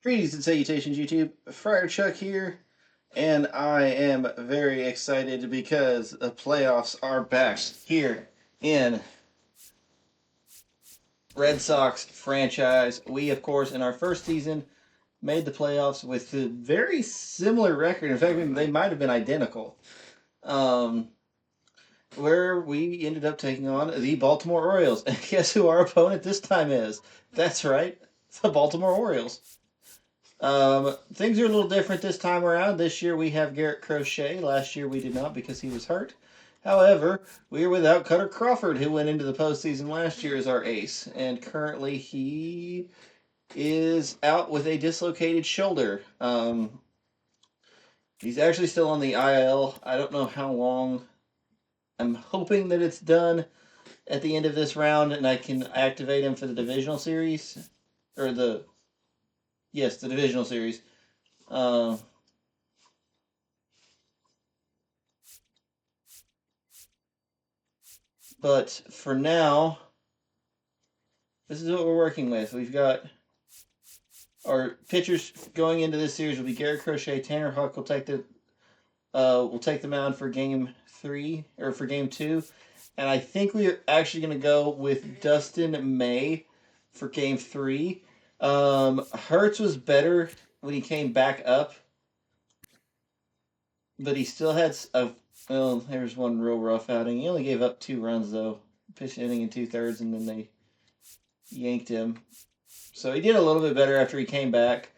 Greetings and salutations, YouTube. Friar Chuck here, and I am very excited because the playoffs are back here in Red Sox franchise. We, of course, in our first season, made the playoffs with a very similar record. In fact, they might have been identical. Where we ended up taking on the Baltimore Orioles. And guess who our opponent this time is? That's right, the Baltimore Orioles. Things are a little different this time around. This year we have Garrett Crochet. Last year we did not because he was hurt. However, we are without Cutter Crawford, who went into the postseason last year as our ace, and currently he is out with a dislocated shoulder. He's actually still on the IL. I don't know how long. I'm hoping that it's done at the end of this round, and I can activate him for the divisional series, or the divisional series. But for now, this is what we're working with. We've got our pitchers going into this series will be Garrett Crochet. Tanner Huck will take the mound for game 3 or for game 2, and I think we are actually going to go with Dustin May for game 3. Hertz was better when he came back up, but he still had well, there's one real rough outing. He only gave up 2 runs though, pitched inning in 2/3, and then they yanked him. So he did a little bit better after he came back.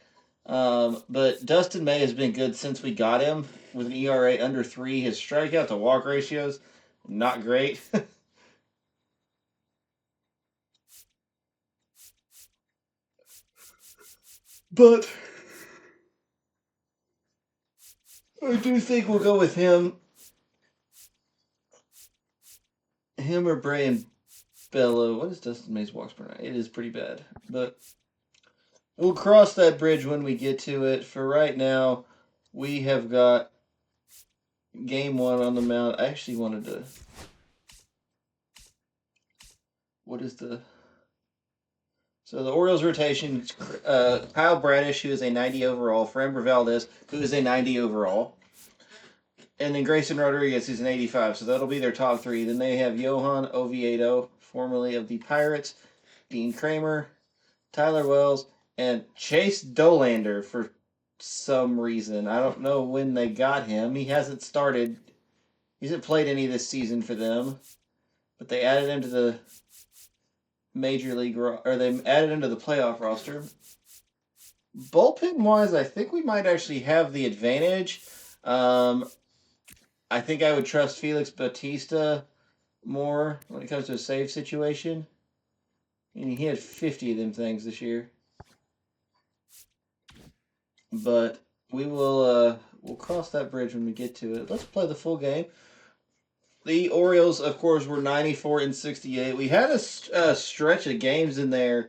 But Dustin May has been good since we got him with an ERA under 3. His strikeout to walk ratios, not great. But I do think we'll go with him. Him or Bray Bello. What is Dustin May's walks per night? It is pretty bad. But we'll cross that bridge when we get to it. For right now, we have got game 1 on the mound. I actually wanted to... What is the... So the Orioles rotation, Kyle Bradish, who is a 90 overall, Framber Valdez, who is a 90 overall, and then Grayson Rodriguez, who's an 85. So that'll be their top 3. Then they have Johan Oviedo, formerly of the Pirates, Dean Kramer, Tyler Wells, and Chase Dolander for some reason. I don't know when they got him. He hasn't started. He hasn't played any this season for them, but they added him to the major league, or they added him to the playoff roster. Bullpen wise, I think we might actually have the advantage. I think I would trust Felix Bautista more when it comes to a save situation. I mean, he had 50 of them things this year. But we will we'll cross that bridge when we get to it. Let's play the full game. The Orioles, of course, were 94-68. We had a stretch of games in there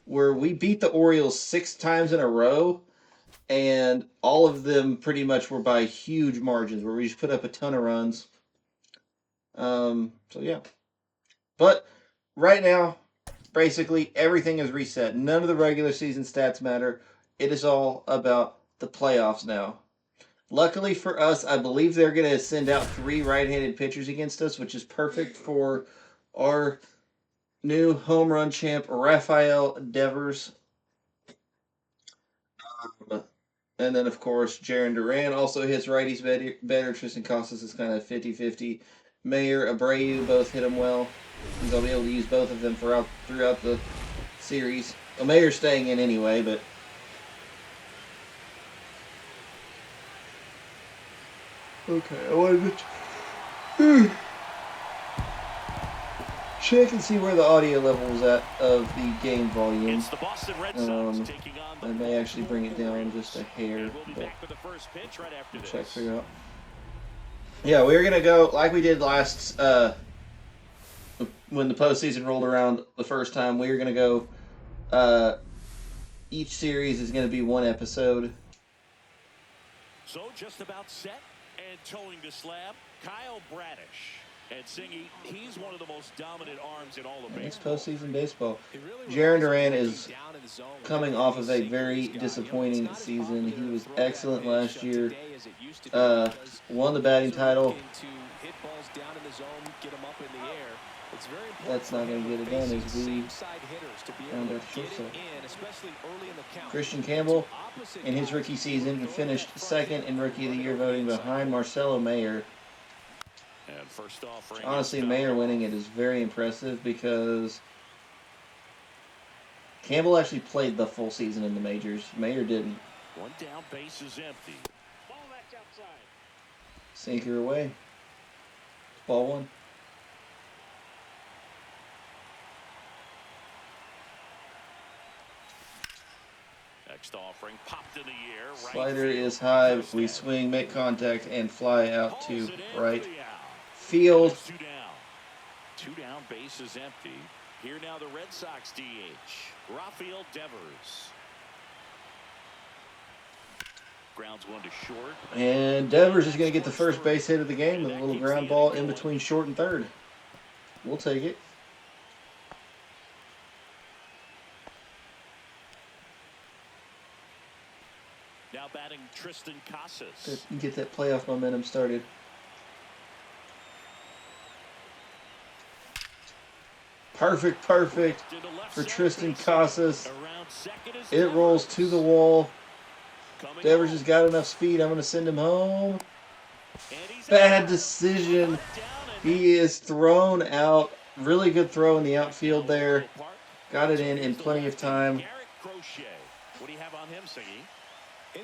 where we beat the Orioles 6 times in a row, and all of them pretty much were by huge margins, where we just put up a ton of runs. So, yeah. But right now, basically, everything is reset. None of the regular season stats matter. It is all about the playoffs now. Luckily for us, I believe they're going to send out 3 right-handed pitchers against us, which is perfect for our new home run champ, Rafael Devers. And then, of course, Jarren Duran also hits righties better. Tristan Casas is kind of 50-50. Mayer, Abreu both hit him well. They'll be able to use both of them throughout the series. Well, Mayer's staying in anyway, but... Okay, I wanted to check and see where the audio level is at of the game volume. It's the Boston Red Sox taking on I may actually bring it down just a hair. We'll be back with the first pitch right after this. Check figure out. Yeah, we're gonna go like we did last when the postseason rolled around the first time. We're gonna go. Each series is gonna be 1 episode. So just about set and towing the slab, Kyle Bradish. And Singy, he's one of the most dominant arms in all of It's baseball. postseason baseball. Jarren Duran is coming off of a very disappointing season. He was excellent last year. Won the batting title. That's not going to get it done as we found out shortstop. Christian Campbell, in his rookie season, finished second in Rookie of the Year voting behind Marcelo Mayer. And first off, Honestly, Mayer winning it is very impressive because Campbell actually played the full season in the majors. Mayer didn't. One down, base is empty. Ball that's outside. Sinker away. Ball one. Next offering popped in the air. Right Slider field. is high. First We down. swing, make contact, and fly out to Hauls it in right for the out. field. There's two down. Two down, base is empty. Here now the Red Sox DH, Rafael Devers. Grounds one to short. And Devers is going to get the first base hit of the game with a little ground ball in between short and third. We'll take it. Now batting Tristan Casas. Get that playoff momentum started. Perfect for Tristan Casas. It rolls to the wall. Devers has got enough speed. I'm going to send him home. Bad decision. He is thrown out. Really good throw in the outfield there. Got it in plenty of time. What do you have on him, Siggy?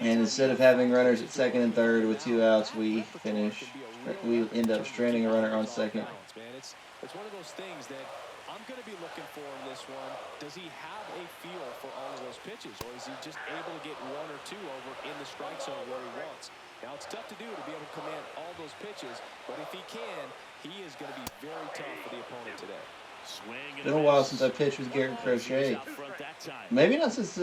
And instead of having runners at second and third with 2 outs, we finish. We end up stranding a runner on second. It's one of those things that I'm going to be looking for in this one. Does he have a feel for all of those pitches, or is he just able to get 1 or 2 over in the strike zone where he wants? Now, it's tough to do to be able to command all those pitches, but if he can, he is going to be very tough for the opponent today. It's been a while since I pitched with Garrett Crochet. Maybe not since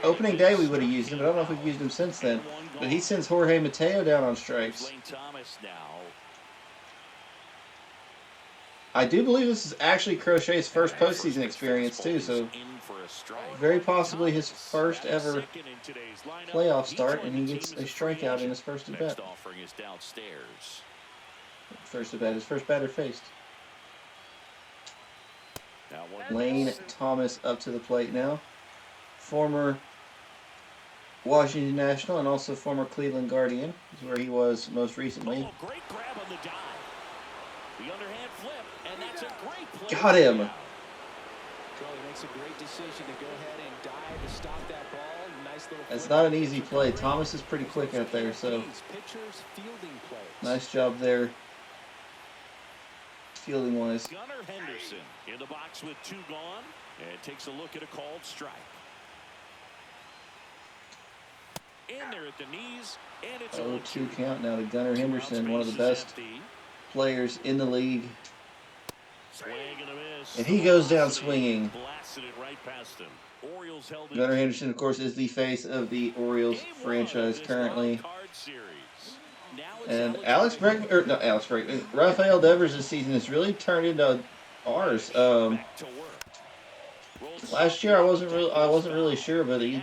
opening day we would have used him, but I don't know if we've used him since then. But he sends Jorge Mateo down on strikes. I do believe this is actually Crochet's first postseason experience too, so very possibly his first ever playoff start, and he gets a strikeout in his first at bat. First at bat, his first batter faced. Lane Thomas up to the plate now. Former Washington National and also former Cleveland Guardian is where he was most recently. Great grab on the dive. The underhand flip, and that's a great play. Got him. Charlie makes a great decision to go ahead and dive to stop that ball. Nice little. It's not an easy play. Thomas is pretty quick out there, so Pitchers fielding plays. nice job there, fielding wise. Gunnar Henderson in the box with 2 gone, and takes a look at a called strike. In there at the knees, and it's 0-2 count now to Gunnar Henderson, one of the best players in the league. Swing and a miss. And he goes down swinging. Blasted it right past him. Orioles held it. Gunnar Henderson, of course, is the face of the Orioles franchise currently. And Rafael Devers this season has really turned into ours. Last year I wasn't really sure, but he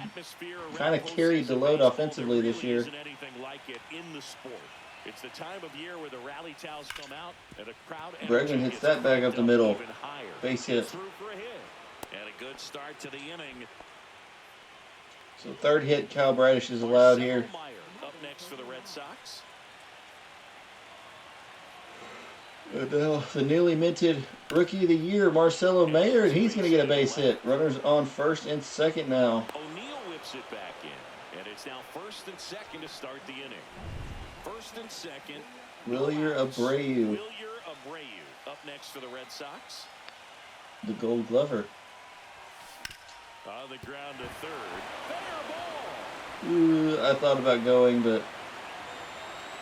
kind of carried the load offensively this year. It's the time of year where the rally towels come out and the crowd. Bregman hits that back up the middle. Base hit. Through for a hit. And a good start to the inning. So third hit, Kyle Bradish is allowed here. Up next for the Red Sox. The newly minted Rookie of the Year, Marcelo Mayer, and he's going to get a base hit. Runners on first and second now. O'Neill whips it back in, and it's now first and second to start the inning. First and second. Wilyer Abreu, Up next for the Red Sox. the Gold Glover. On the ground to third. Fair ball. Ooh, I thought about going, but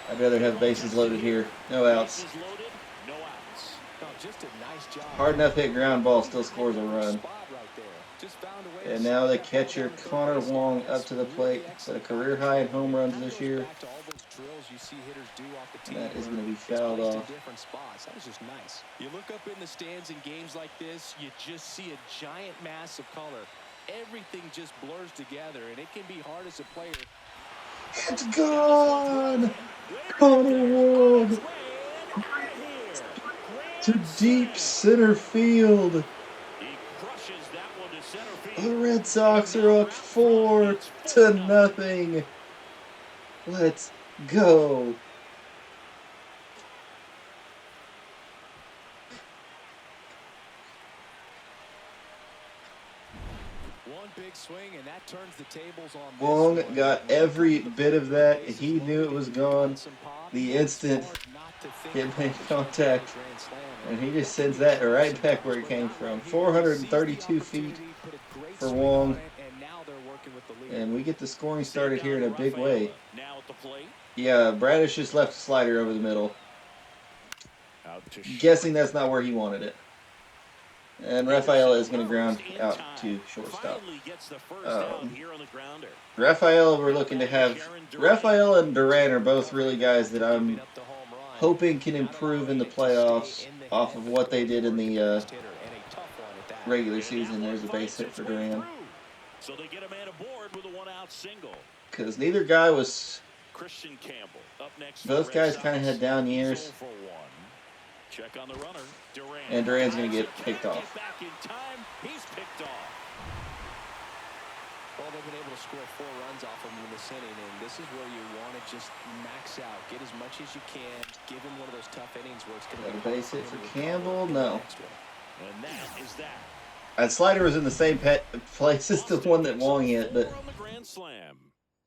I'd rather have bases loaded here. No outs. Bases loaded, no outs. Oh, just a nice job. Hard enough hit ground ball still scores a run. Spot right there. Just found a way to And now the catcher Connor Wong up to the plate. Set a career high in home runs this year. back to all those drills you see hitters do off the tee. That is where going to be it's fouled placed off. in different spots. That was just nice. You look up in the stands in games like this, you just see a giant mass of color. Everything just blurs together, and it can be hard as a player. It's gone! Connor Ward to deep center field. He crushes that one to center The field. Red Sox are up 4-0. Let's go. One big swing, and that turns the tables on this Wong one. got every bit of that. He knew it was gone the instant it made contact, and he just sends that right back where it came from. 432 feet for Wong, and we get the scoring started here in a big way. Now at the plate. Yeah, Bradish just left a slider over the middle. Out to Guessing that's not where he wanted it. And Rafael is going to ground out to shortstop. Finally gets the first out here on the grounder. Rafael, we're looking to have... Rafael and Duran are both really guys that I'm hoping can improve in the playoffs off of what they did in the regular season. There's a base hit for Duran. So they get a man aboard with a one-out single. Because neither guy was... Christian Campbell up next. Both guys kind of had down years. Check on the runner. Duran. And Duran's going to get picked off. Back in time. He's picked off. Well, they've been able to score 4 runs off of him in this inning, and this is where you want to just max out, get as much as you can, give him one of those tough innings where it's going to Got be a base hit for Campbell? No. And that is that. That slider was in the same place as the one that Wong hit, but On the grand slam.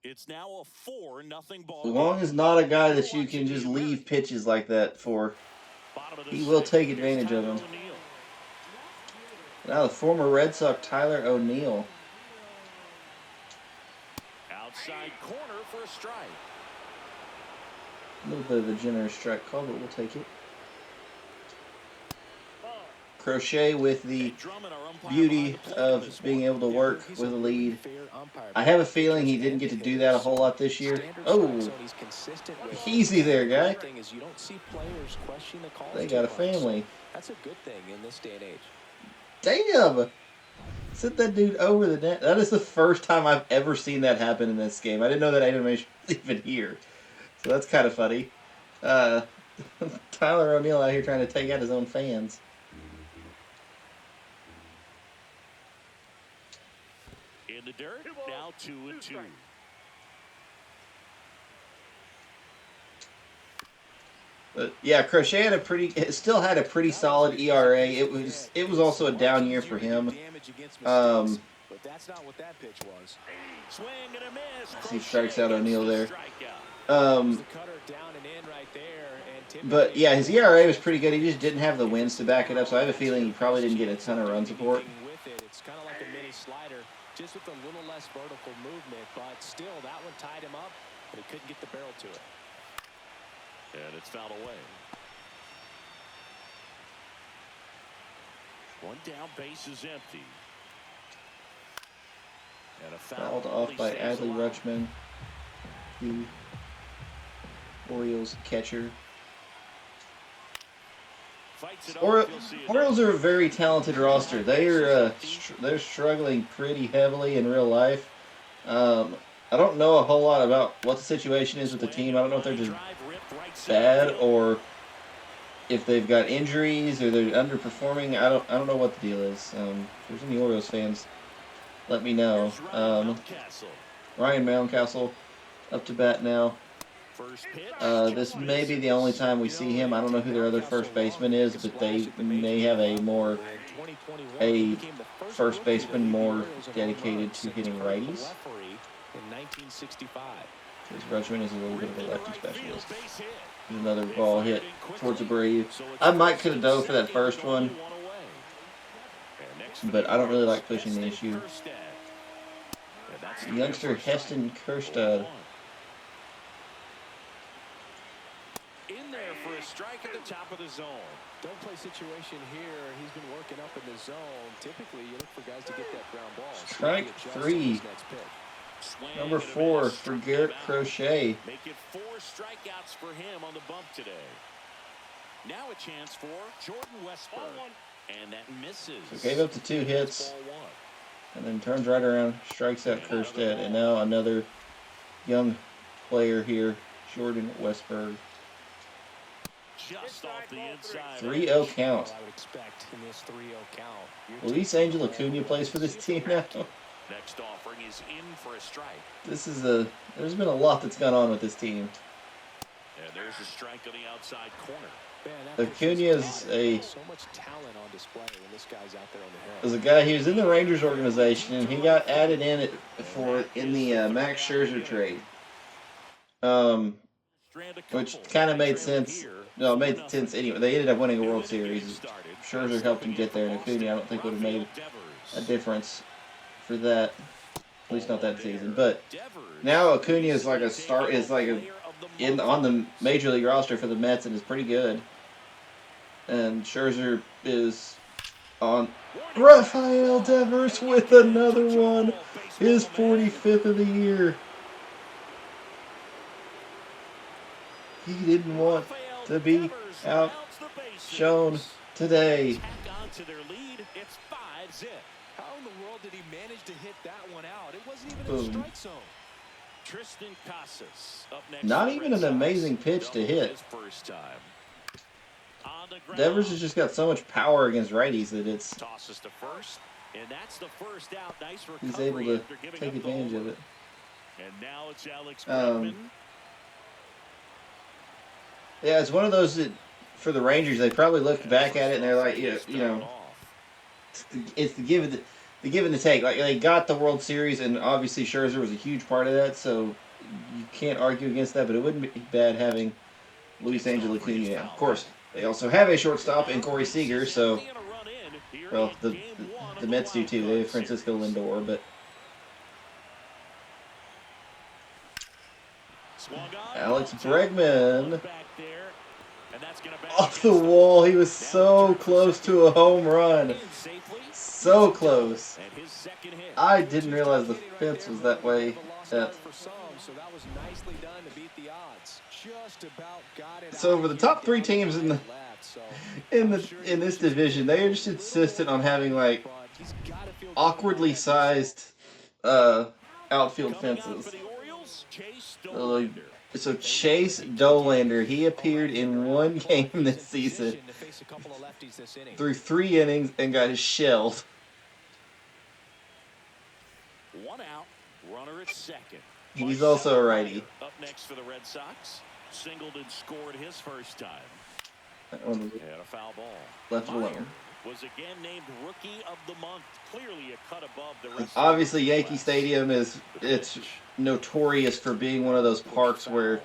It's now a 4-0 ball. Wong is not a guy that you can just leave pitches like that for. He will take advantage of them. Now the former Red Sox Tyler O'Neill. Outside corner for a strike. A little bit of a generous strike call, but we'll take it. Crochet with the beauty of being able to work with a lead. I have a feeling he didn't get to do that a whole lot this year. Oh, easy there, guy. They got a family. That's a good thing in this day and age. Damn! Sent that dude over the net. That is the first time I've ever seen that happen in this game. I didn't know that animation was even here. So that's kind of funny. Tyler O'Neill out here trying to take out his own fans. In the dirt, now 2-2. But yeah, Crochet still had a pretty solid ERA. It was also a down year for him. But that's not what that pitch was. Swing and a miss. He strikes out O'Neill there. The cutter down and in right there, and But yeah, his ERA was pretty good. He just didn't have the wins to back it up, so I have a feeling he probably didn't get a ton of run support. with it. It's kind of like a mini slider, just with a little less vertical movement, but still that one tied him up, but he couldn't get the barrel to it. And it's fouled away. One down, base is empty. And a foul Fouled off by stays Adley alive. Rutschman, the Orioles catcher. Fights it off, you'll see it. Orioles are a very talented roster. They're struggling pretty heavily in real life. I don't know a whole lot about what the situation is with the team. I don't know if they're just bad or if they've got injuries or they're underperforming. I don't know what the deal is. If there's any Orioles fans, let me know. Ryan Mountcastle up to bat now. This may be the only time we see him. I don't know who their other first baseman is, but they may have a first baseman more dedicated to hitting righties. Because Rutschman is a little bit of a lefty specialist. There's another ball hit towards the Brave. I might could have dove for that first one, but I don't really like pushing the issue. Youngster Heston Kjerstad. In there for a strike at the top of the zone. Don't play situation here. He's been working up in the zone. Typically, you look for guys to get that ground ball. Strike 3. Swing Number and a 4 miss, for struck Garrett him out. Crochet. Make it 4 strikeouts for him on the bump today. Now a chance for Jordan Westburg. And that misses. So gave up the 2 hits. Ball 1. And then turns right around, strikes out Kerstead. And now another young player here, Jordan Westburg. Just off the inside. 3-0 count. What I would expect in this 3-0 count. Luis Angel Acuna plays for this team now. Next offering is in for a strike. There's been a lot that's gone on with this team. And there's a strike on the outside corner. Man, Acuna is so much talent on display when this guy's out there on the hill. As a guy, he was in the Rangers organization, and he got added in the Max Scherzer trade. Which kind of made sense. No, it made sense anyway. They ended up winning a World Series. Scherzer helped him get there, and Acuna, I don't think, would have made a difference for that. At least not that season. But now Acuna is like on the major league roster for the Mets and is pretty good. And Scherzer is on. Rafael Devers with another one. His 45th of the year. He didn't want to be outshone today. How in the world did he manage to hit that one out? It wasn't even in Boom. the strike zone. Tristan Casas up next. Not even an amazing pitch to hit. His first time. On the ground. Devers has just got so much power against righties that it's Tosses to first, and that's the first out. Nice recovery he's able to after giving take up the advantage home of run. it. And now it's Alex Um, Bregman. Yeah, it's one of those that for the Rangers they probably looked back at it and they're like, you know, it's the give and the take. Like they got the World Series, and obviously Scherzer was a huge part of that, so you can't argue against that. But it wouldn't be bad having Luis Angel Acuna. Of course, they also have a shortstop in Corey Seager, so well the Mets do too. They have Francisco Lindor, but Alex Bregman off the wall. He was so close to a home run. So close. I didn't realize the fence was that way. So for the top 3 teams in this division, they are just insistent on having like awkwardly sized outfield fences. So Chase Dollander, he appeared in one game this season through 3 innings and got shelled. 1 out, runner at second. He's also a righty. Up next for the Red Sox. Singleton scored his first time. That one was And a foul ball. left Meyer alone. was again named Rookie of the Month. Clearly a cut above the rest. Obviously, Yankee Stadium it's notorious for being one of those parks where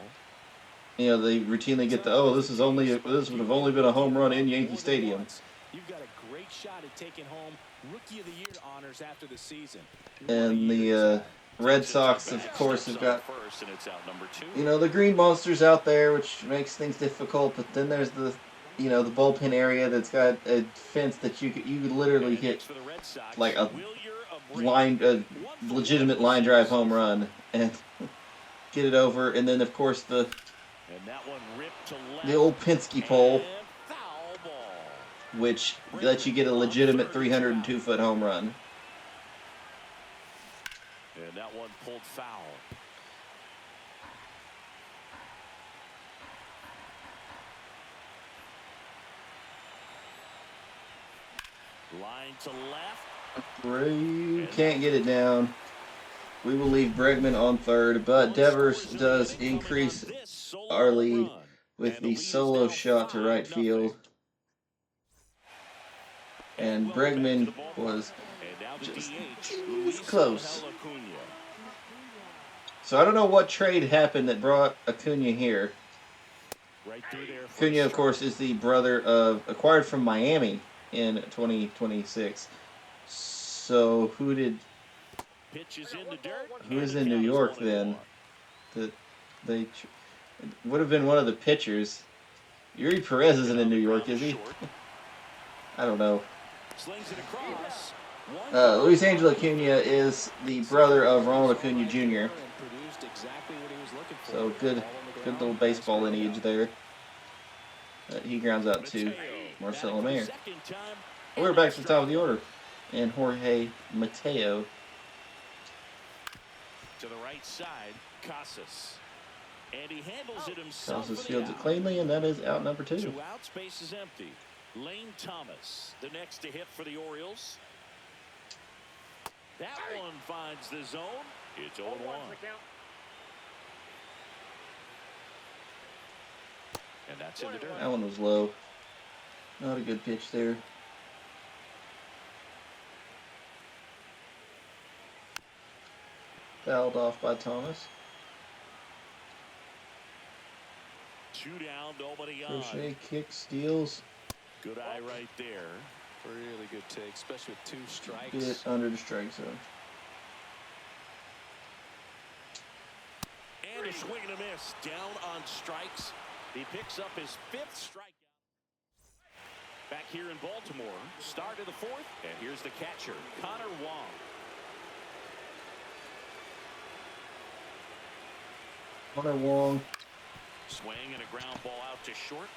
they routinely get this would have only been a home run in Yankee Stadium. You've got a great shot at taking home Rookie of the Year honors after the season. And the Red Sox, of course, have got the Green Monsters out there, which makes things difficult. But then there's the bullpen area that's got a fence that you could literally hit like a legitimate line drive home run and get it over. And then of course the old Penske pole, which lets you get a legitimate 302-foot home run. And that one pulled foul. Line to left. Ray can't get it down. We will leave Bregman on third, but Devers does increase our lead with the solo shot to right field. And Bregman was just close. So I don't know what trade happened that brought Acuna here. Acuna, of course, is the brother acquired from Miami in 2026. So who is in New York then? They would have been one of the pitchers. Yuri Perez isn't in New York, is he? I don't know. Luis Angel Acuna is the brother of Ronald Acuna Jr. So good little baseball lineage there. He grounds out to Marcelo Mayer. We're back to the top of the order. And Jorge Mateo. To the right side, Casas. And he handles it himself. Casas fields it cleanly, and that is out number 2. 2 out, space is empty. Lane Thomas, the next to hit for the Orioles. That one finds the zone. It's 0-1. And that's in the dirt. That one was low. Not a good pitch there. Fouled off by Thomas. 2 down, nobody on. Crochet kick, steals. Good eye right there. Really good take, especially with 2 strikes. Bit under the strike zone. And a swing and a miss. Down on strikes. He picks up his 5th strikeout. Back here in Baltimore, start of the 4th, and here's the catcher, Connor Wong. Connor Wong. Swing and a ground ball out to short.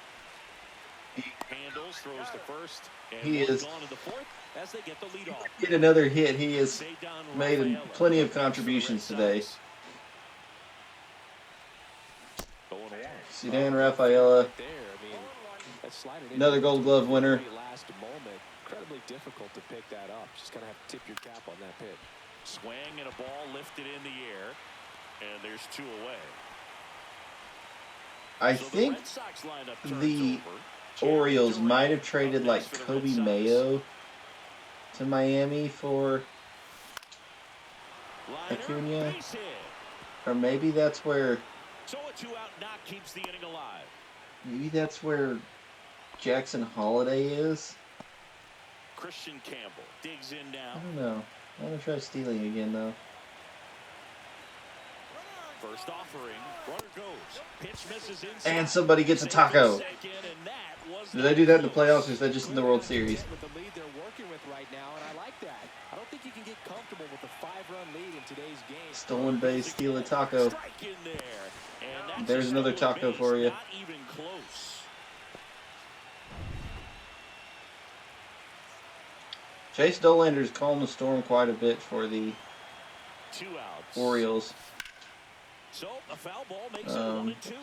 Handles, throws to first, and He is gone in the 4th as they get the lead off. Get another hit. He has made plenty of contributions today. Ceddanne Rafaela, another Gold Glove winner. Last moment, incredibly difficult to pick that up. Just kind of have to tip your cap on that pitch. Swing and a ball lifted in the air, and there's 2 away. I think the Orioles might have traded like Kobe Mayo to Miami for Acuna, or maybe that's where. So a 2-out knock keeps the inning alive. Maybe that's where Jackson Holiday is. Christian Campbell digs in now. I don't know. I'm gonna try stealing again though. First offering, runner goes. Pitch misses inside. And somebody gets a taco. Do they do that in the playoffs, or is that just in the World Series? With the lead they're working with right now, and I like that. I don't think you can get comfortable with a 5-run lead in today's game. Stolen base, steal a taco. There's another taco for you. Not even close. Chase Dolander's calmed the storm quite a bit for the 2 outs. Orioles. So a foul ball makes it 1-2.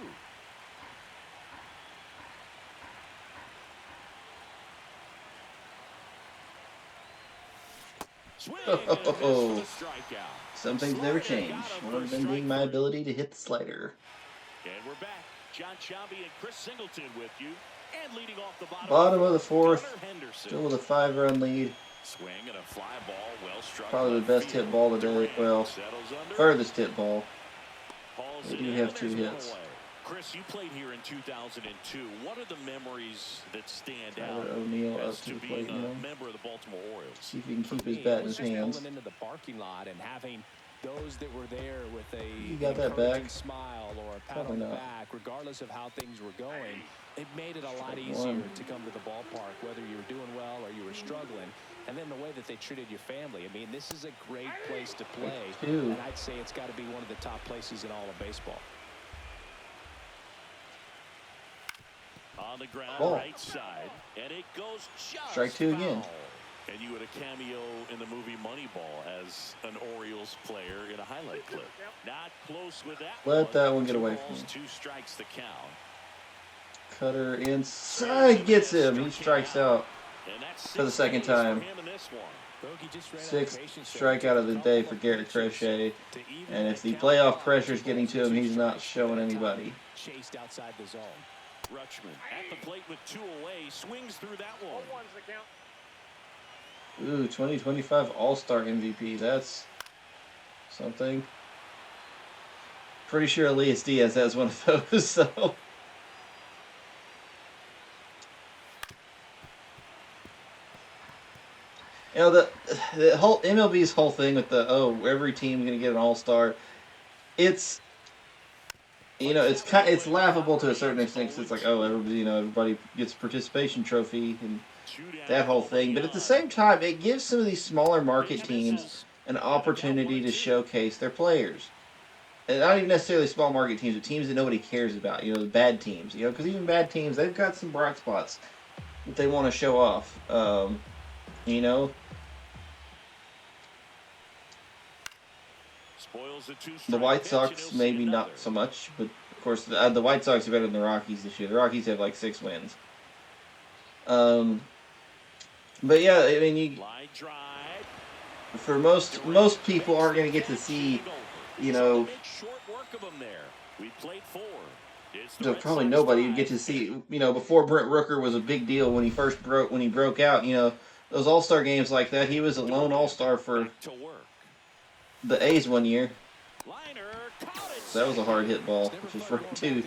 Oh, some things never change. One of them being my ability to hit the slider. And we're back. John Sciambi and Chris Singleton with you. And leading off the bottom of the 4th, still with a 5-run lead. Swing and a fly ball, well struck. Probably the best hit ball today. Well, furthest hit ball. They do have 2 hits. Chris, you played here in 2002. What are the memories that stand Tyler out O'Neill up as to to the being plate a now. member of the Baltimore Orioles? See if he can keep his bat in his hands. Pulling into the parking lot and having those that were there with a You got that back? smile or a pat Probably on the not. back, regardless of how things were going, it made it a lot Strike easier one. to come to the ballpark, whether you were doing well or you were struggling. And then the way that they treated your family. I mean, this is a great place to play. Two. And I'd say it's got to be one of the top places in all of baseball. On the ground, Ball. right side, and it goes just Strike 2 again. foul. And you had a cameo in the movie Moneyball as an Orioles player in a highlight clip. Not close with that. Let that one get 2 away balls, from him. 2 strikes the count. Cutter inside, gets him. He strikes out. And that's For the 6 second Ks time. for him in this one. 6th strikeout of the day for Garrett Crochet. And if the playoff pressure is getting to him, he's not showing anybody. Chased outside the zone. Rutschman at the plate with 2 away, swings through that one. Ooh, 2025 All-Star MVP. That's something. Pretty sure Elias Diaz has one of those, so. You know, the whole MLB's whole thing with every team's gonna get an All-Star. It's, it's laughable to a certain extent. 'Cause it's like, everybody gets a participation trophy, and that whole thing. But at the same time, it gives some of these smaller market teams an opportunity to showcase their players. And not even necessarily small market teams, but teams that nobody cares about. You know, the bad teams. You know, because even bad teams, they've got some bright spots that they want to show off. You know, the White Sox maybe not so much, but of course the White Sox are better than the Rockies this year. The Rockies have like 6 wins. But yeah, I mean, for most people aren't going to get to see, you know, so probably nobody would get to see, you know, before Brent Rooker was a big deal when he broke out, you know, those All-Star games like that. He was a lone All-Star for the A's one year. So that was a hard hit ball, which is right to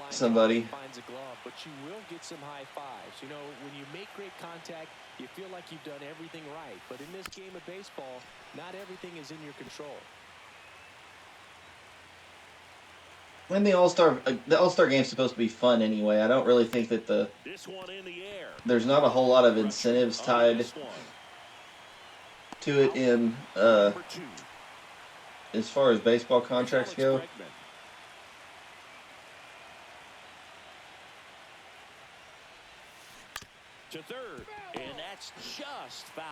somebody. But you will get some high fives. You know, when you make great contact, you feel like you've done everything right. But in this game of baseball, not everything is in your control. When the All-Star game's supposed to be fun anyway, I don't really think that there's not a whole lot of incentives tied to it in as far as baseball contracts go. To third, and that's just foul.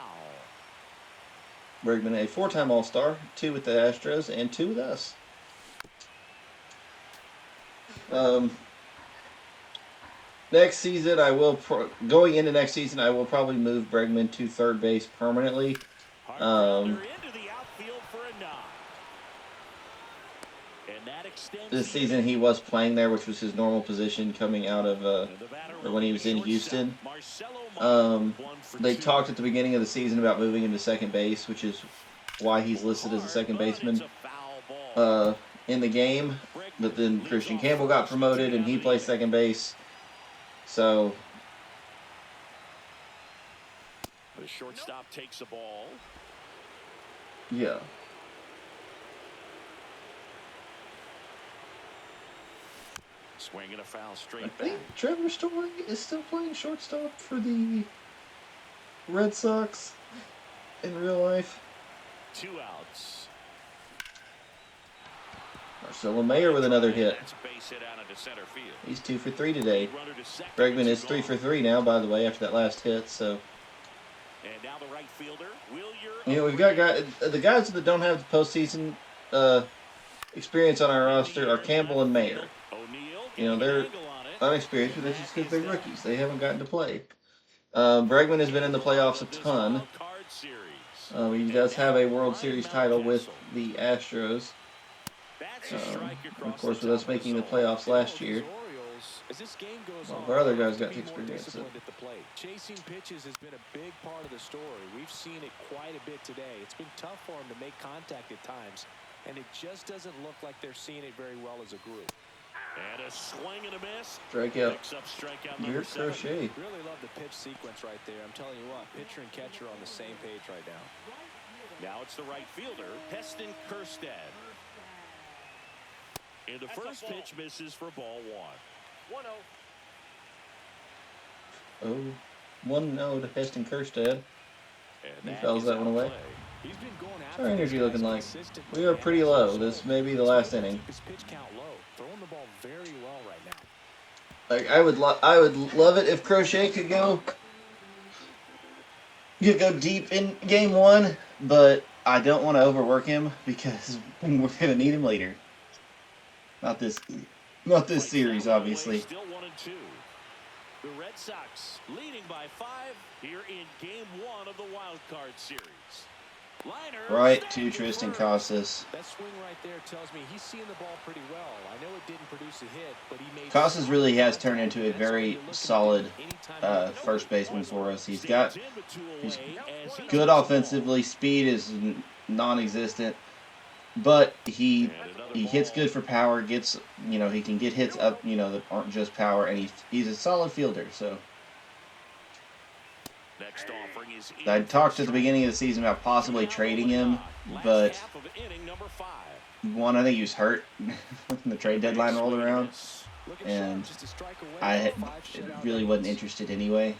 Bregman, a 4-time All-Star, 2 with the Astros and 2 with us. Next season, going into next season, I will probably move Bregman to third base permanently. This season he was playing there, which was his normal position coming out of or when he was in Houston. They talked at the beginning of the season about moving him to second base, which is why he's listed as a second baseman in the game. But then Christian Campbell got promoted and he plays second base. So the shortstop takes the ball. Yeah. Swinging a foul straight I back. think Trevor Story is still playing shortstop for the Red Sox in real life. 2 outs. Marcelo Mayer with another hit. He's 2 for 3 today. Bregman is 3 for 3 now, by the way, after that last hit. So, and now the right fielder, you know, we've got the guys that don't have the postseason experience on our roster are Campbell and Mayer. You know, they're unexperienced, but that's just because they're rookies. They haven't gotten to play. Bregman has been in the playoffs a ton. He does have a World Series title with the Astros. Of course, with us making the playoffs last year, our other guys got to experience it. Chasing pitches has been a big part of the story. We've seen it quite a bit today. It's been tough for them to make contact at times, and it just doesn't look like they're seeing it very well as a group. And a swing and a miss. Strikeout. You're Crochet. Really love the pitch sequence right there. I'm telling you what, pitcher and catcher on the same page right now. Now it's the right fielder, Heston Kjerstad. And the first pitch misses for ball 1. 1-0. 1-0 to Heston Kjerstad. He fouls that one away. What's our energy looking like? We are pretty low. This may be the last inning. Throwing the ball very well right now. Like I would love it if Crochet could go deep in game 1, but I don't want to overwork him because we're gonna need him later. Not this series, obviously. Still 1-2. The Red Sox leading by 5 here in game 1 of the wild card series. Right to Tristan Casas. That swing right there tells me he's seeing the ball pretty well. I know it didn't produce a hit, but he made Casas really has turned into a very solid first baseman for us. He's good offensively. Speed is non-existent, but he hits good for power. Gets, you know, he can get hits up, you know, that aren't just power, and he's a solid fielder. So. I talked at the beginning of the season about possibly trading him, but one, I think he was hurt when the trade deadline rolled around, and I really wasn't interested anyway.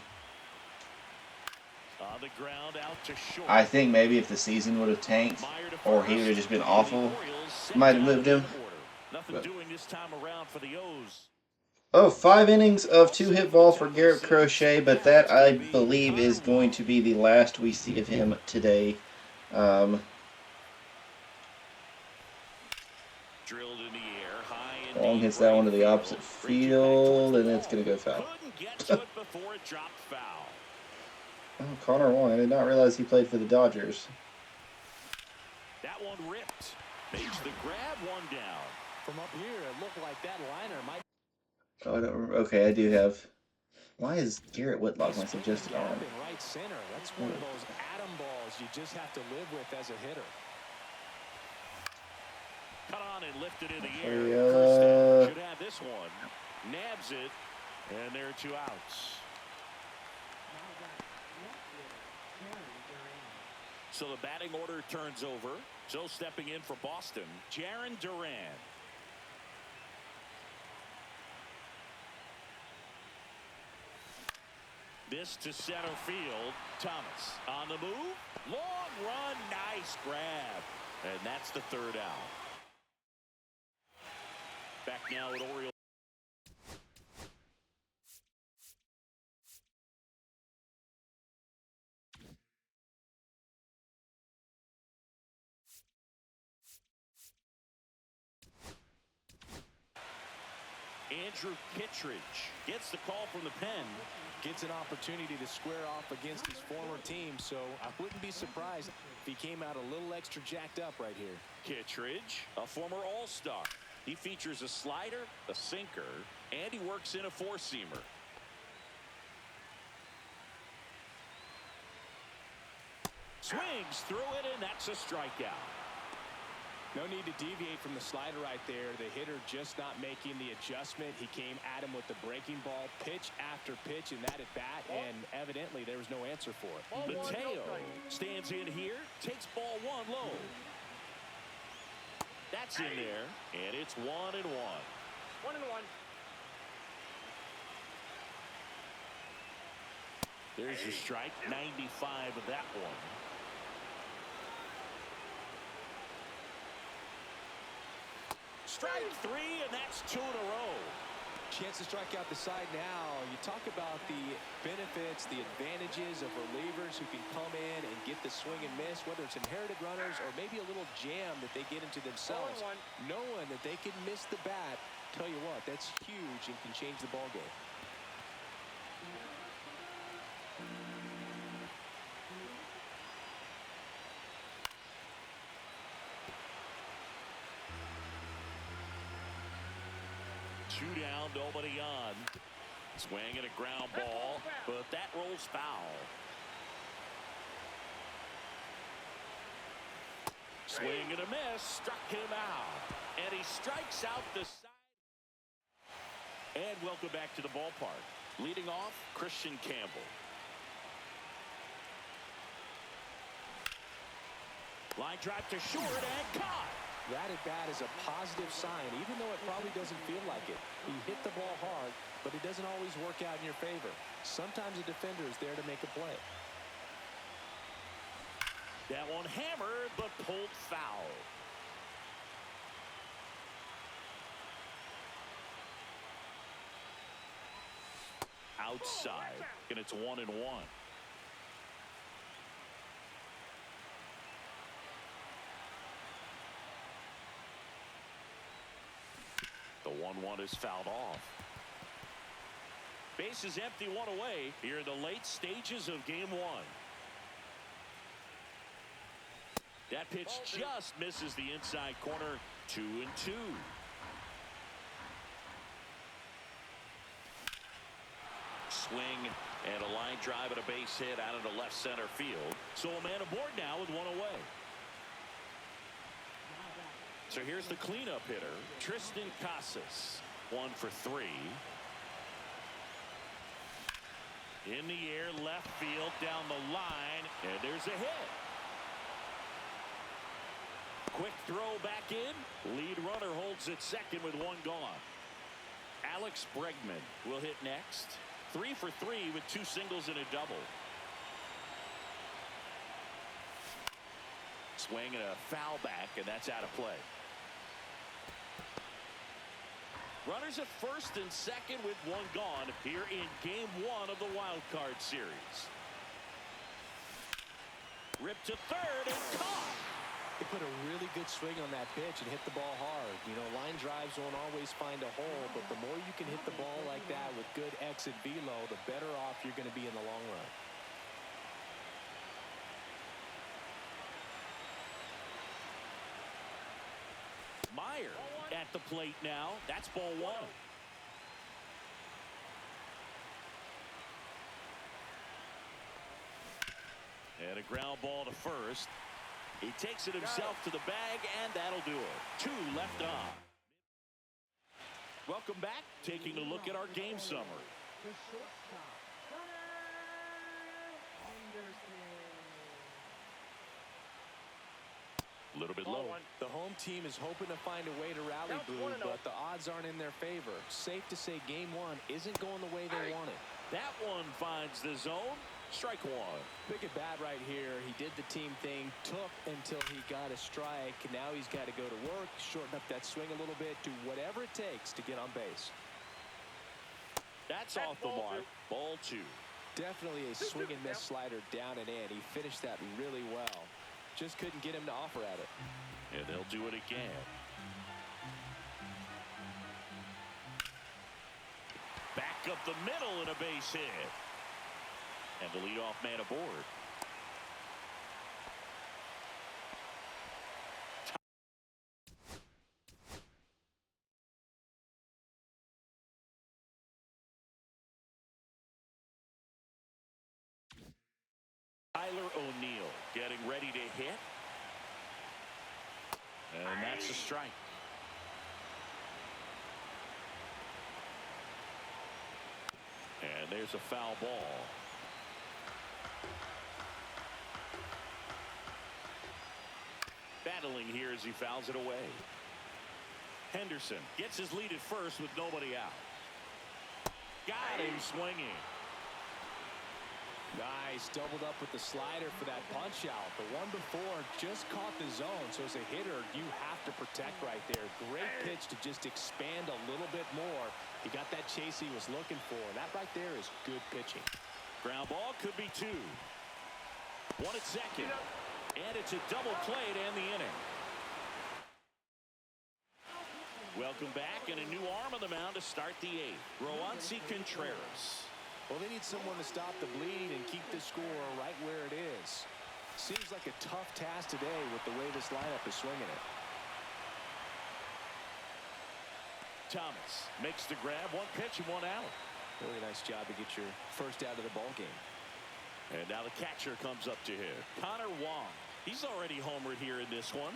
On the ground out to short. I think maybe if the season would have tanked or he would have just been awful, might have moved him. Nothing doing this time around for the O's. Oh, 5 innings of 2-hit ball for Garrett Crochet, but that I believe is going to be the last we see of him today. Drilled in the air, high and Long deep hits that one to right the opposite field, and it's going to go foul. Couldn't get to it before it dropped foul. Oh, Connor Wong. I did not realize he played for the Dodgers. That one ripped. Makes the grab, one down. From up here, it looked like that liner might. Oh, I don't remember. Okay, I do have. Why is Garrett Whitlock my suggested Gap arm? in right center. That's one of those atom balls you just have to live with as a hitter. Cut on and lifted in the air. Arriola. Should have this one. Nabs it, and there are 2 outs. So the batting order turns over. So stepping in for Boston, Jarren Duran. This to center field. Thomas on the move. Long run. Nice grab. And that's the 3rd out. Back now at Orioles. Andrew Kittredge gets the call from the pen. Gets an opportunity to square off against his former team, so I wouldn't be surprised if he came out a little extra jacked up right here. Kittredge, a former All-Star. He features a slider, a sinker, and he works in a 4-seamer. Swings through it, and that's a strikeout. No need to deviate from the slider right there. The hitter just not making the adjustment. He came at him with the breaking ball, pitch after pitch in that at bat, and evidently there was no answer for it. Mateo stands in here, takes ball 1 low. That's in there, and it's 1-1. 1-1. There's your strike, 95 of that one. Strike 3, and that's 2 in a row. Chance to strike out the side now. You talk about the benefits, the advantages of relievers who can come in and get the swing and miss, whether it's inherited runners or maybe a little jam that they get into themselves. Knowing that they can miss the bat, tell you what, that's huge and can change the ball game. Two down, nobody on. Swing and a ground ball, but that rolls foul. Swing and a miss, struck him out. And he strikes out the side. And welcome back to the ballpark. Leading off, Christian Campbell. Line drive to short and caught. That at bat is a positive sign, even though it probably doesn't feel like it. He hit the ball hard, but it doesn't always work out in your favor. Sometimes a defender is there to make a play. That one hammered, but pulled foul. Outside, and it's 1-1. The 1-1 is fouled off. Base is empty, 1 away here in the late stages of game 1. That pitch just misses the inside corner. 2-2. Swing and a line drive and a base hit out into left center field. So a man aboard now with 1 away. So here's the cleanup hitter, Triston Casas. 1 for 3. In the air, left field, down the line, and there's a hit. Quick throw back in. Lead runner holds at second with 1 gone. Alex Bregman will hit next. 3 for 3 with 2 singles and a double. swing and a foul back, and that's out of play. Runners at first and second with one gone here in game one of the wild card series. Ripped to third and caught. They put a really good swing on that pitch and hit the ball hard. You know, line drives won't always find a hole, but the more you can hit the ball like that with good exit velo, the better off you're going to be in the long run. Meyer at the plate now. That's ball one. And a ground ball to first. He takes it himself to the bag, and that'll do it. 2 left on. Welcome back. Taking a look at our game summary. The shortstop, A little bit low. The home team is hoping to find a way to rally, Boo, but the odds aren't in their favor. Safe to say game one isn't going the way they wanted. That one finds the zone. Strike one. Big at bat right here. He did the team thing, took until he got a strike. Now he's got to go to work, shorten up that swing a little bit, do whatever it takes to get on base. That's off the mark. Ball 2. Definitely a swing and miss slider down and in. He finished that really well. Just couldn't get him to offer at it. And they'll do it again. Back up the middle and a base hit. And the leadoff man aboard. Tyler O'Neill getting ready to hit. And that's a strike. And there's a foul ball. Battling here as he fouls it away. Henderson gets his lead at first with nobody out. Got him swinging. Nice, doubled up with the slider for that punch out. The one before just caught the zone, so as a hitter, you have to protect right there. Great pitch to just expand a little bit more. He got that chase he was looking for. That right there is good pitching. Ground ball could be 2. 1 at second. And it's a double play to end the inning. Welcome back, and a new arm on the mound to start the 8th. Roansy Contreras. Well, they need someone to stop the bleed and keep the score right where it is. Seems like a tough task today with the way this lineup is swinging it. Thomas makes the grab. 1 pitch and 1 out. Really nice job to get your first out of the ball game. And now the catcher comes up to hit. Connor Wong. He's already homered here in this one.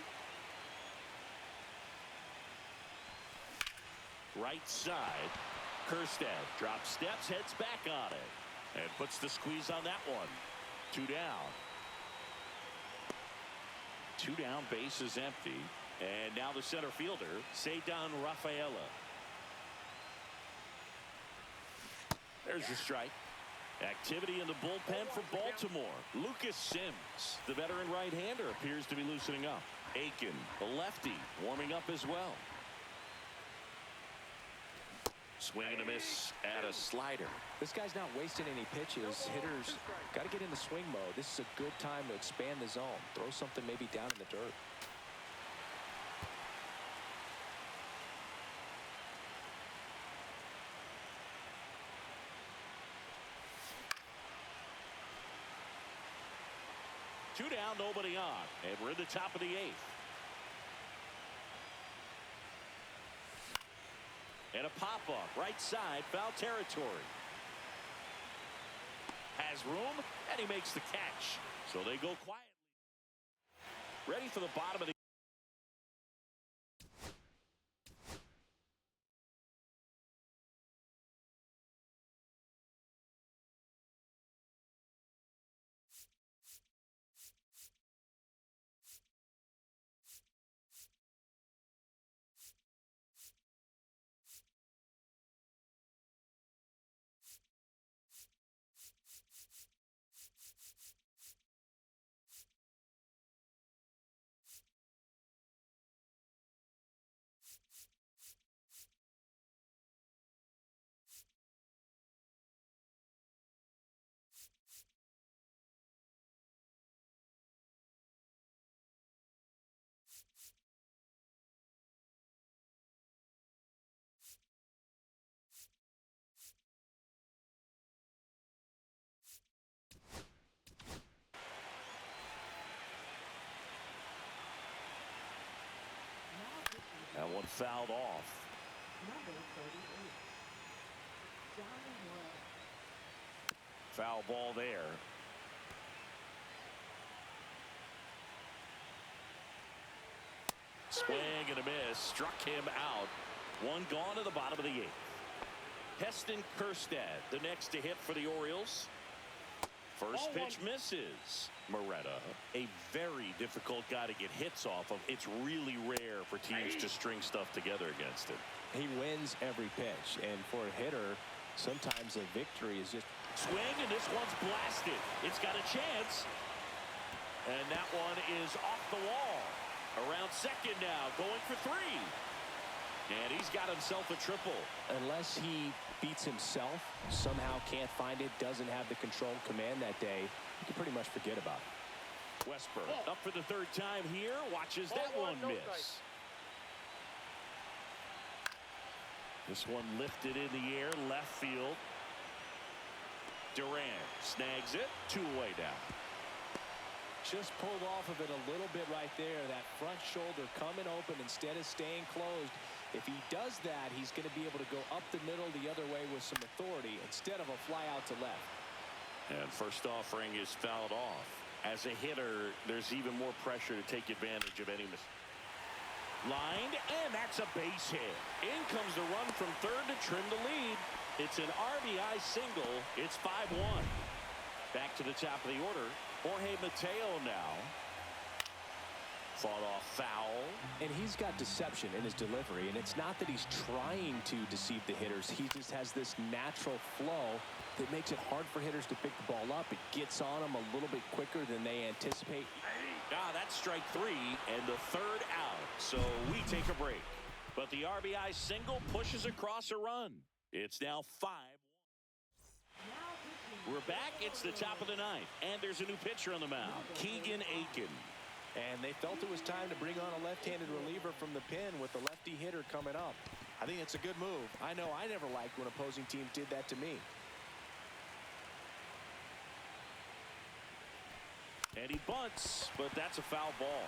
Right side. Kjerstad drops steps, heads back on it, and puts the squeeze on that one. 2 down. 2 down, base is empty. And now the center fielder, Ceddanne Rafaela. There's the strike. Activity in the bullpen for Baltimore. Lucas Sims, the veteran right-hander, appears to be loosening up. Aiken, the lefty, warming up as well. Swing and a miss at a slider. This guy's not wasting any pitches. Hitters got to get in the swing mode. This is a good time to expand the zone. Throw something maybe down in the dirt. Two down, nobody on. And we're in the top of the 8th. And a pop-up, right side, foul territory. Has room, and he makes the catch. So they go quietly. Ready for the bottom of the one fouled off. Number 38. Johnny Wood. Foul ball there. Swing and a miss. Struck him out. One gone to the bottom of the 8th. Heston Kjerstad, the next to hit for the Orioles. First pitch misses. Moreta, a very difficult guy to get hits off of. It's really rare for teams to string stuff together against him. He wins every pitch, and for a hitter, sometimes a victory is just... Swing, and this one's blasted. It's got a chance. And that one is off the wall. Around second now, going for 3. And he's got himself a triple. Unless he beats himself, somehow can't find it, doesn't have the control command that day, you can pretty much forget about it. Westburg up for the 3rd time here. Watches that one miss. This one lifted in the air, left field. Duran snags it, 2 away down. Just pulled off of it a little bit right there. That front shoulder coming open instead of staying closed. If he does that, he's going to be able to go up the middle the other way with some authority instead of a fly out to left. And first offering is fouled off. As a hitter, there's even more pressure to take advantage of any mistake. Lined, and that's a base hit. In comes the run from 3rd to trim the lead. It's an RBI single. It's 5-1. Back to the top of the order. Jorge Mateo now. Fought off foul. And he's got deception in his delivery, and it's not that he's trying to deceive the hitters. He just has this natural flow that makes it hard for hitters to pick the ball up. It gets on them a little bit quicker than they anticipate. That's strike 3 and the 3rd out. So we take a break. But the RBI single pushes across a run. It's now 5-1. We're back. It's the top of the 9th. And there's a new pitcher on the mound, Keegan Akin. And they felt it was time to bring on a left-handed reliever from the pen with the lefty hitter coming up. I think it's a good move. I know I never liked when opposing teams did that to me. And he bunts, but that's a foul ball.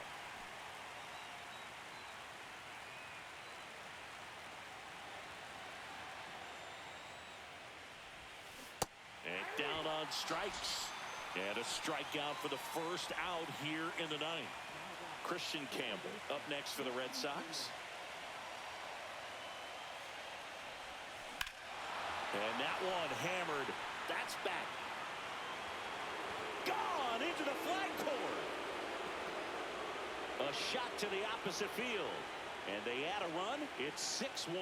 And down on strikes. And a strikeout for the first out here in the 9th. Christian Campbell up next for the Red Sox. And that one hammered. That's back. Gone into the flag court. A shot to the opposite field. And they add a run. It's 6-1.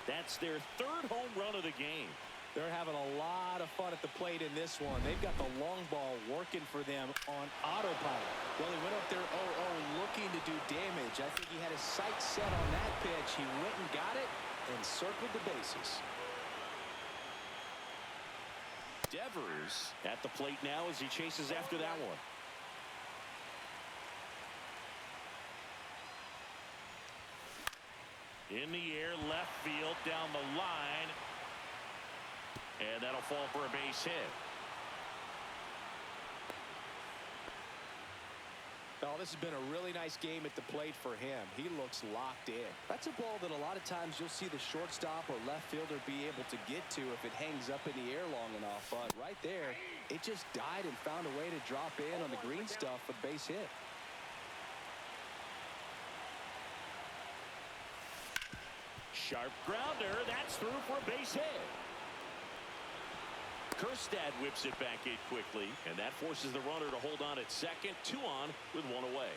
That's their 3rd home run of the game. They're having a lot of fun at the plate in this one. They've got the long ball working for them on autopilot. Well, he went up there 0-0 looking to do damage. I think he had his sights set on that pitch. He went and got it and circled the bases. Devers at the plate now as he chases after that one. In the air, left field, down the line. And that'll fall for a base hit. Oh, this has been a really nice game at the plate for him. He looks locked in. That's a ball that a lot of times you'll see the shortstop or left fielder be able to get to if it hangs up in the air long enough. But right there, it just died and found a way to drop in on the green stuff for the base hit. Sharp grounder. That's through for a base hit. Kjerstad whips it back in quickly, and that forces the runner to hold on at second. 2 on with 1 away.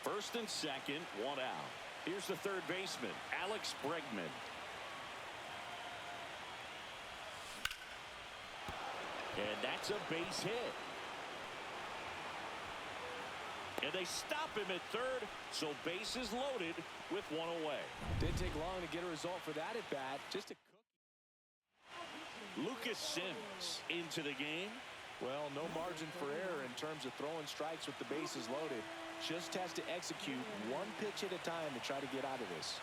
First and second, 1 out. Here's the 3rd baseman, Alex Bregman. And that's a base hit. And they stop him at 3rd, so bases loaded with 1 away. Didn't take long to get a result for that at bat. Just a cookie. Lucas Sims into the game. Well, no margin for error in terms of throwing strikes with the bases loaded. Just has to execute 1 pitch at a time to try to get out of this.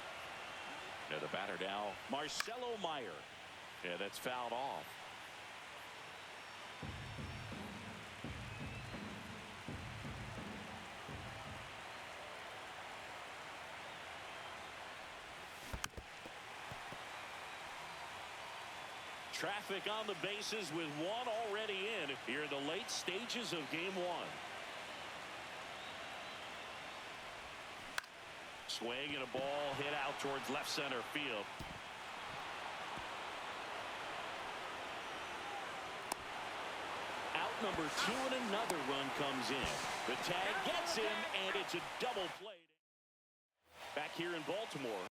And the batter now, Marcelo Meyer. Yeah, that's fouled off. Traffic on the bases with one already in here in the late stages of game one. Swing and a ball hit out towards left center field. Out number 2 and another run comes in. The tag gets him and it's a double play. Back here in Baltimore.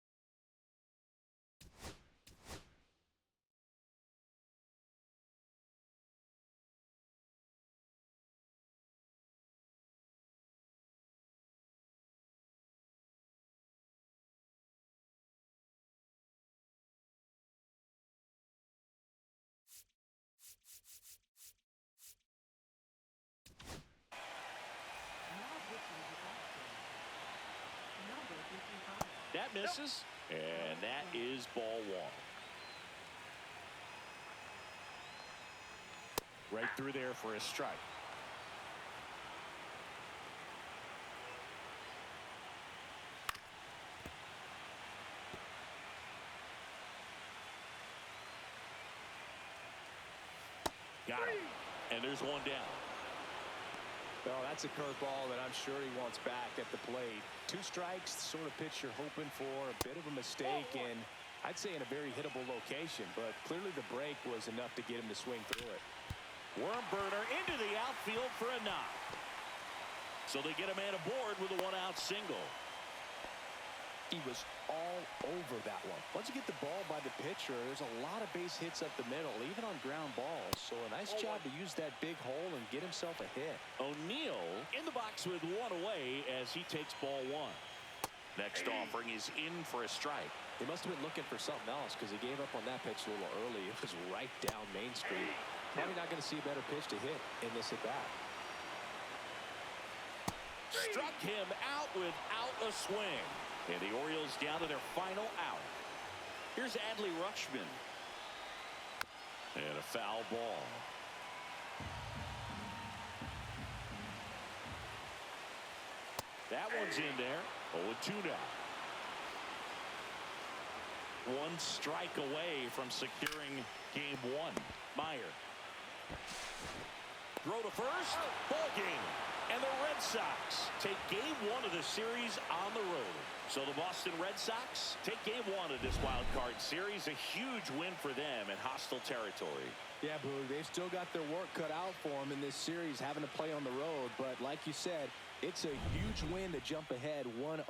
That misses, and that is ball one. Right through there for a strike. Got him. And there's one down. Well, that's a curveball that I'm sure he wants back at the plate. 2 strikes, the sort of pitch you're hoping for. A bit of a mistake, and I'd say in a very hittable location. But clearly the break was enough to get him to swing through it. Worm burner into the outfield for a knock. So they get a man aboard with a 1-out single. He was all over that one. Once you get the ball by the pitcher, there's a lot of base hits up the middle, even on ground balls. So a nice job to use that big hole and get himself a hit. O'Neill in the box with one away as he takes ball one. Next offering is in for a strike. He must have been looking for something else because he gave up on that pitch a little early. It was right down Main Street. Probably not going to see a better pitch to hit in this at bat. Struck him out without a swing. And the Orioles down to their final out. Here's Adley Rutschman. And a foul ball. That one's in there. 0-2 now. 1 strike away from securing game 1. Meyer. Throw to first. Ball game. And the Red Sox take game 1 of the series on the road. So the Boston Red Sox take game 1 of this wild card series. A huge win for them in hostile territory. Yeah, Boog, they've still got their work cut out for them in this series, having to play on the road. But like you said, it's a huge win to jump ahead 1-0.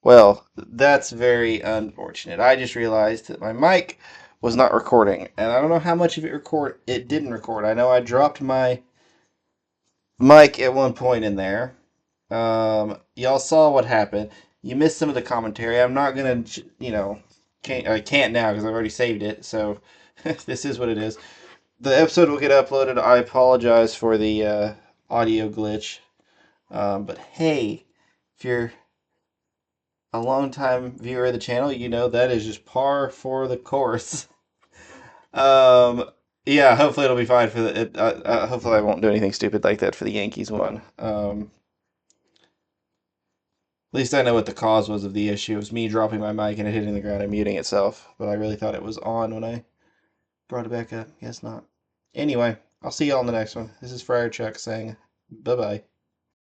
Well, that's very unfortunate. I just realized that my mic was not recording, and I don't know how much of it didn't record. I know I dropped my mic at one point in there. Y'all saw what happened. You missed some of the commentary. I'm not gonna, I can't now because I've already saved it. So this is what it is. The episode will get uploaded. I apologize for the audio glitch. But hey, if you're a long-time viewer of the channel, you know that is just par for the course. um, yeah, hopefully it'll be fine for the. Hopefully I won't do anything stupid like that for the Yankees one. At least I know what the cause was of the issue. It was me dropping my mic and it hitting the ground and muting itself. But I really thought it was on when I brought it back up. Guess not. Anyway, I'll see y'all in the next one. This is Friar Chuck saying bye-bye.